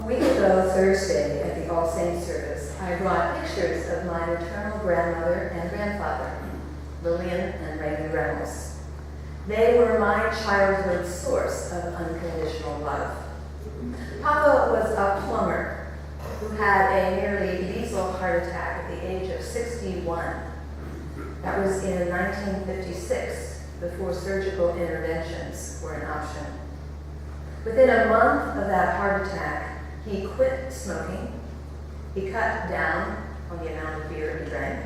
A week ago, Thursday, at the All Saints service, I brought pictures of my maternal grandmother and grandfather, Lillian and Raymond Reynolds. They were my childhood source of unconditional love. Papa was a plumber who had a nearly lethal heart attack at the age of 61. That was in 1956, before surgical interventions were an option. Within a month of that heart attack, he quit smoking, he cut down on the amount of beer he drank,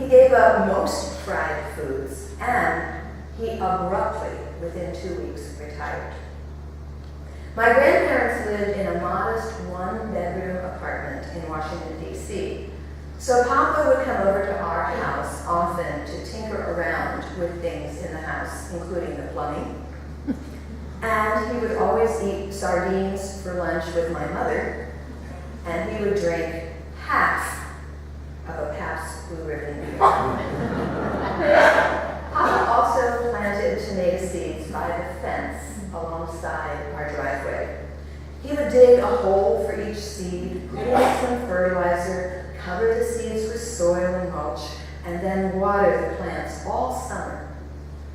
he gave up most fried foods, and he abruptly, within 2 weeks, retired. My grandparents lived in a modest one-bedroom apartment in Washington, D.C., so Papa would come over to our house often to tinker around with things in the house, including the plumbing. And he would always eat sardines for lunch with my mother, and he would drink half of a Pabst Blue Ribbon beer. Papa also planted tomato seeds by the fence alongside our driveway. He would dig a hole for each seed, put in some fertilizer, cover the seeds with soil and mulch, and then water the plants all summer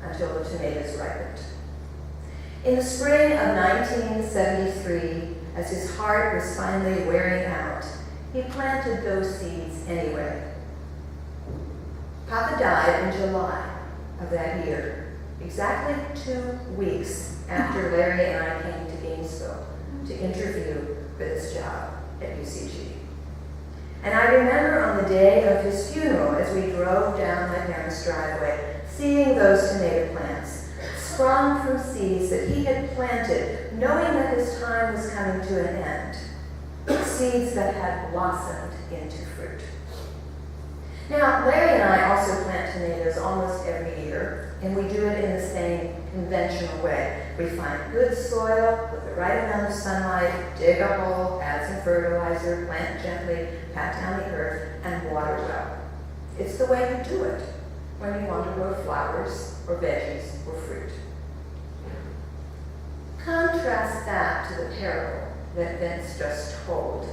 until the tomatoes ripened. In the spring of 1973, as his heart was finally wearing out, he planted those seeds anyway. Papa died in July of that year, exactly 2 weeks after Larry and I came to Gainesville to interview for this job at UCG. And I remember on the day of his funeral, as we drove down my parents' driveway, seeing those tomato plants sprung from seeds that he had planted, knowing that his time was coming to an end, seeds that had blossomed into fruit. Now, Larry and I also plant tomatoes almost every year, and we do it in the same conventional way. We find good soil with the right amount of sunlight, dig a hole, add some fertilizer, plant gently, pat down the earth, and water well. It's the way you do it when you want to grow flowers or veggies or fruit. Contrast that to the parable that Vince just told.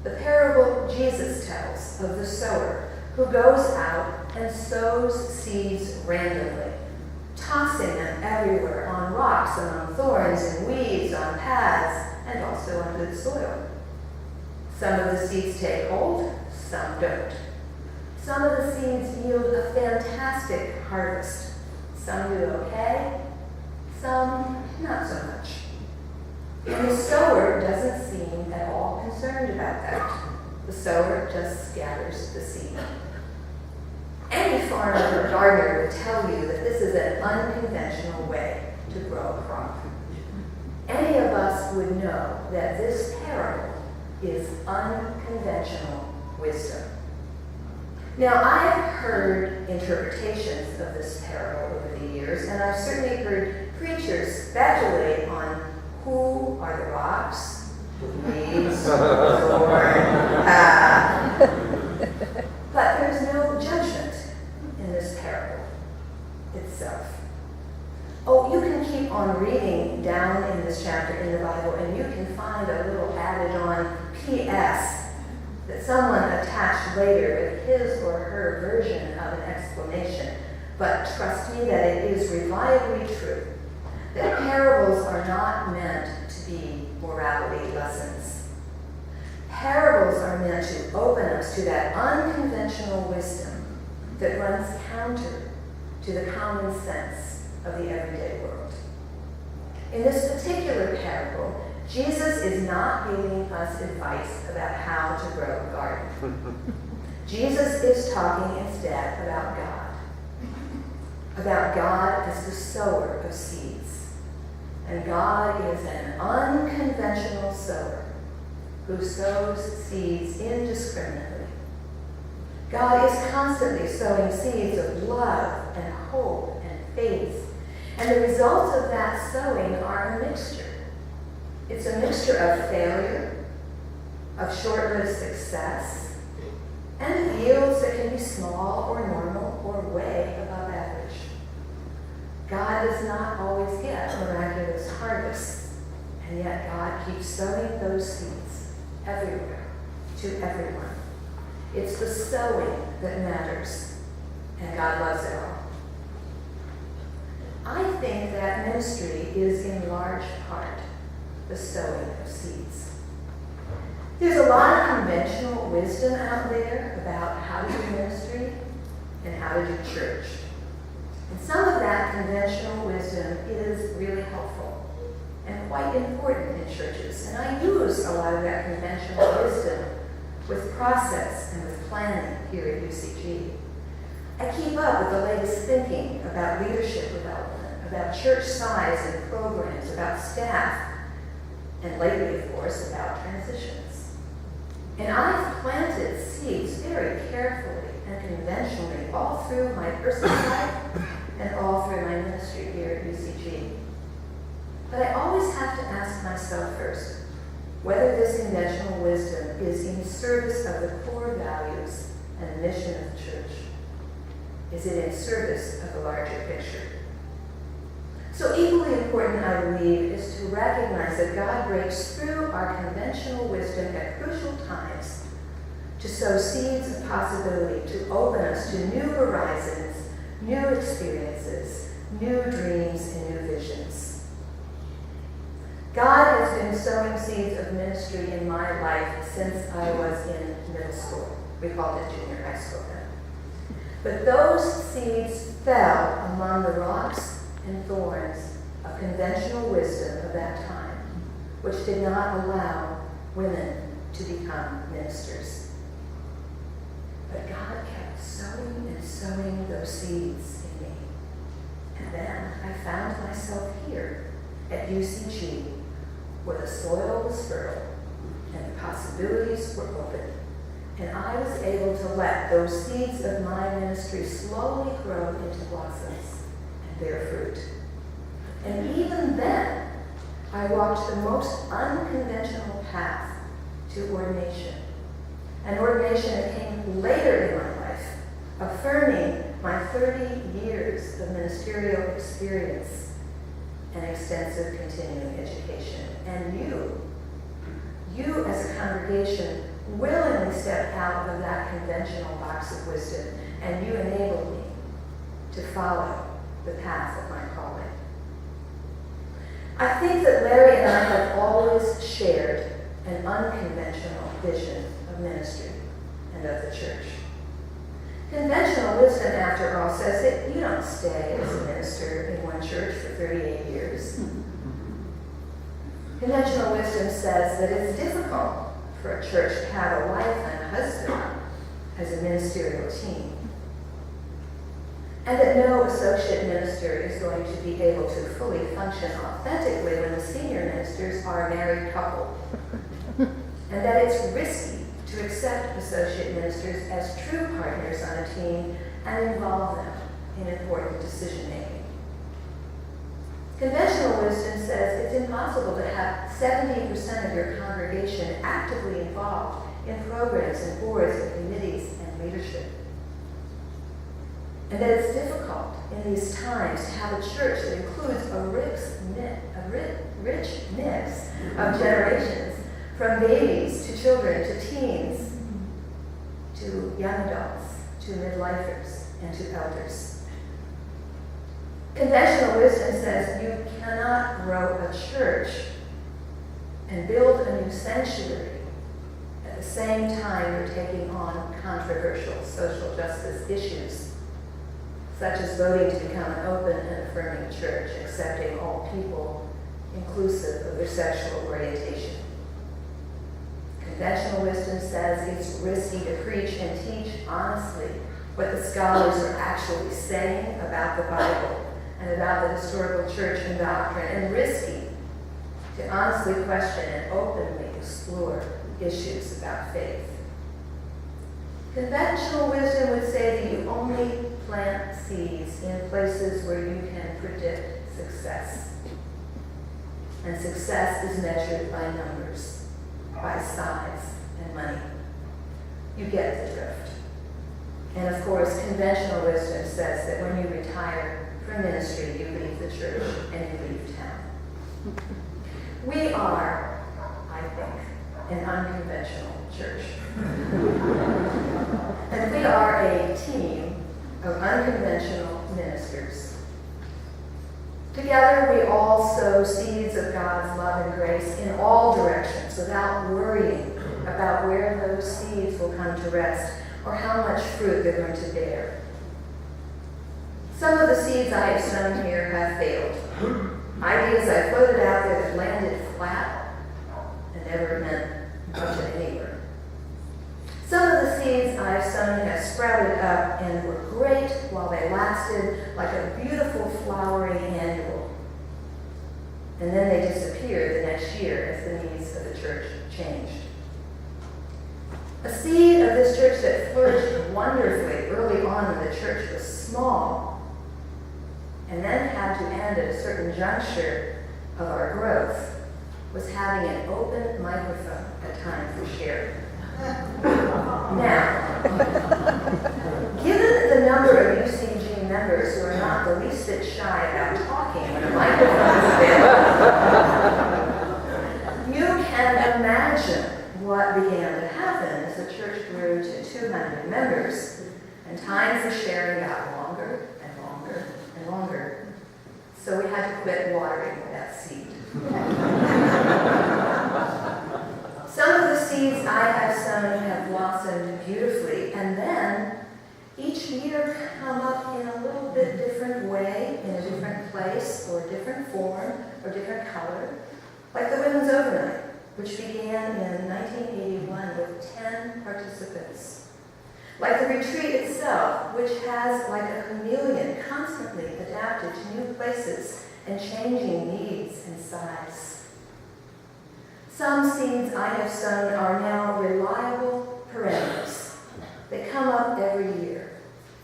The parable Jesus tells of the sower who goes out and sows seeds randomly, tossing them everywhere on rocks, among thorns and weeds, on paths, and also on good soil. Some of the seeds take hold, some don't. Some of the seeds yield a fantastic harvest. Some do okay, some not so much. And the sower doesn't seem at all concerned about that. The sower just scatters the seed. Any farmer or gardener would tell you that this is an unconventional way to grow a crop. Any of us would know that this parable is unconventional wisdom. Now, I've heard interpretations of this parable over the years, and I've certainly heard preachers speculate on who are the rocks, the weeds, the thorn, but there's no judgment in this parable itself. Oh, you can keep on reading down in this chapter in the Bible, and you can find a little added on P.S. that someone attached later with his or her version of an explanation. But trust me that it is reliably true that parables are not meant to be morality lessons. Parables are meant to open us to that unconventional wisdom that runs counter to the common sense of the everyday world. In this particular parable, Jesus is not giving us advice about how to grow a garden. Jesus is talking instead about God as the sower of seeds. And God is an unconventional sower who sows seeds indiscriminately. God is constantly sowing seeds of love and hope and faith. And the results of that sowing are a mixture. It's a mixture of failure, of short-lived success, and yields that can be small or normal or way above average. God does not always get miraculous harvests, And yet God keeps sowing those seeds everywhere, to everyone. It's the sowing that matters, and God loves it all. I think that ministry is in large part the sowing of seeds. There's a lot of conventional wisdom out there about how to do ministry and how to do church. And some of that conventional wisdom is really helpful and quite important in churches. And I use a lot of that conventional wisdom with process and with planning here at UCG. I keep up with the latest thinking about leadership development, about church size and programs, about staff, and lately, of course, about transitions. And I've planted seeds very carefully and conventionally all through my personal life and all through my ministry here at UCG. But I always have to ask myself first whether this conventional wisdom is in service of the core values and mission of the church. Is it in service of the larger picture? So equally important, I believe, is to recognize that God breaks through our conventional wisdom at crucial times to sow seeds of possibility, to open us to new horizons, new experiences, new dreams, and new visions. God has been sowing seeds of ministry in my life since I was in middle school. We called it junior high school then. But those seeds fell among the rocks and thorns of conventional wisdom of that time, which did not allow women to become ministers. But God kept sowing and sowing those seeds in me. And then I found myself here at UCG, where the soil was fertile and the possibilities were open. And I was able to let those seeds of my ministry slowly grow into blossoms and bear fruit. And even then, I walked the most unconventional path to ordination. An ordination that came later in my life, affirming my 30 years of ministerial experience and extensive continuing education. And you as a congregation willingly stepped out of that conventional box of wisdom, and you enabled me to follow the path of my calling. I think that Larry and I have always shared an unconventional vision of ministry and of the church. Conventional wisdom, after all, says that you don't stay as a minister in one church for 38 years. Conventional wisdom says that it's difficult for a church to have a wife and a husband as a ministerial team. And that no associate minister is going to be able to fully function authentically when the senior ministers are a married couple. And that it's risky to accept associate ministers as true partners on a team and involve them in important decision-making. Conventional wisdom says it's impossible to have 70% of your congregation actively involved in programs and boards and committees and leadership. And that it's difficult in these times to have a church that includes a rich mix of generations, from babies to children to teens to young adults to midlifers and to elders. Conventional wisdom says you cannot grow a church and build a new sanctuary at the same time you're taking on controversial social justice issues, such as voting to become an open and affirming church, accepting all people, inclusive of their sexual orientation. Conventional wisdom says it's risky to preach and teach honestly what the scholars are actually saying about the Bible and about the historical church and doctrine, and risky to honestly question and openly explore issues about faith. Conventional wisdom would say that you only plant seeds in places where you can predict success. And success is measured by numbers, by size and money. You get the drift. And of course, conventional wisdom says that when you retire from ministry, you leave the church and you leave town. We are, I think, an unconventional church. And we are a team of unconventional ministers. Together, we all sow seeds of God's love and grace in all directions without worrying about where those seeds will come to rest or how much fruit they're going to bear. Some of the seeds I have sown here have failed. Ideas I floated out there that landed flat and never meant much anywhere. Some of the seeds I've sown have sprouted up and were great while they lasted, like a beautiful flowering annual. And then they disappeared the next year as the needs of the church changed. A seed of this church that flourished wonderfully early on when the church was small, and then had to end at a certain juncture of our growth, was having an open microphone at Time for Sharing. Now, given the number of UCG members who are not the least bit shy about talking when a microphone is available, you can imagine what began to happen as the church grew to 200 members, and Time for Sharing got longer and longer and longer. So we had to quit watering that seed. Some of the seeds I have sown have blossomed beautifully, and then each year come up in a little bit different way, in a different place, or different form, or different color, like the Women's Overnight, which began in 1981 with 10 participants. Like the retreat itself, which has, like a chameleon, constantly adapted to new places and changing needs and size. Some seeds I have sown are now reliable perennials. They come up every year.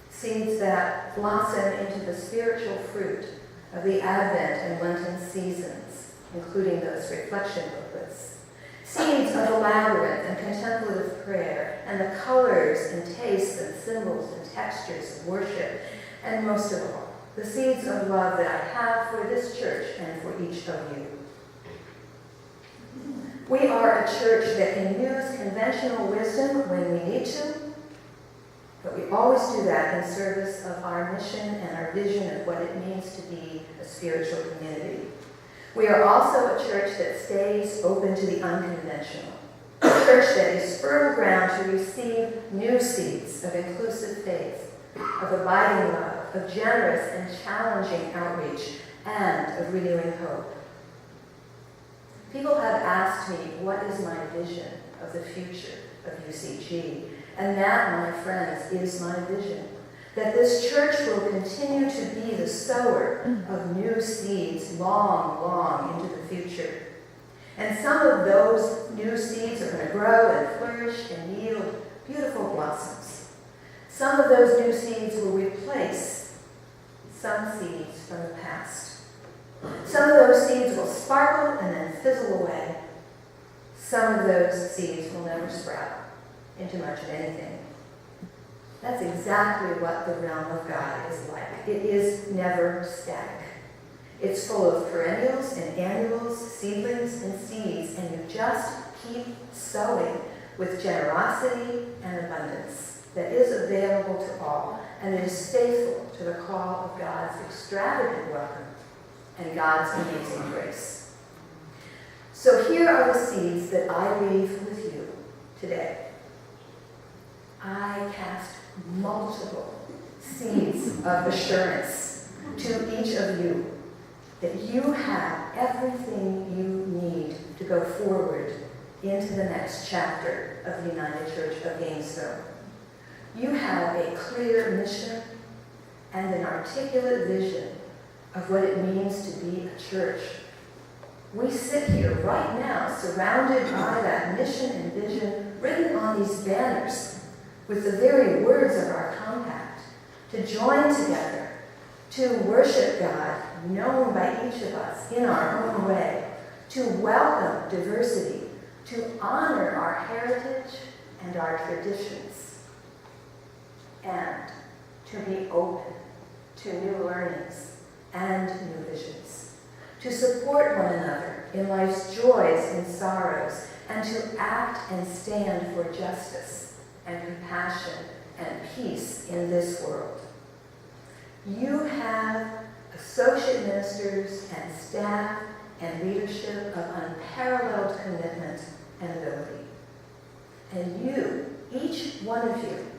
Seeds that blossom into the spiritual fruit of the Advent and Lenten seasons, including those reflection booklets. Seeds of the labyrinth and contemplative prayer, and the colors and tastes and symbols and textures of worship, and most of all, the seeds of love that I have for this church and for each of you. We are a church that can use conventional wisdom when we need to, but we always do that in service of our mission and our vision of what it means to be a spiritual community. We are also a church that stays open to the unconventional, a church that is fertile ground to receive new seeds of inclusive faith, of abiding love, of generous and challenging outreach, and of renewing hope. People have asked me, what is my vision of the future of UCG? And that, my friends, is my vision. That this church will continue to be the sower of new seeds long, long into the future. And some of those new seeds are going to grow and flourish and yield beautiful blossoms. Some of those new seeds will replace some seeds from the past. Some of those seeds will sparkle and then fizzle away. Some of those seeds will never sprout into much of anything. That's exactly what the realm of God is like. It is never static. It's full of perennials and annuals, seedlings and seeds, and you just keep sowing with generosity and abundance that is available to all, and it is faithful to the call of God's extravagant welcome and God's amazing grace. So here are the seeds that I leave with you today. I cast multiple seeds of assurance to each of you that you have everything you need to go forward into the next chapter of the United Church of Gainesville. You have a clear mission and an articulate vision of what it means to be a church. We sit here right now surrounded by that mission and vision written on these banners with the very words of our compact, to join together, to worship God, known by each of us in our own way, to welcome diversity, to honor our heritage and our traditions, and to be open to new learnings and new visions, to support one another in life's joys and sorrows, and to act and stand for justice and compassion and peace in this world. You have associate ministers and staff and leadership of unparalleled commitment and ability. And you, each one of you,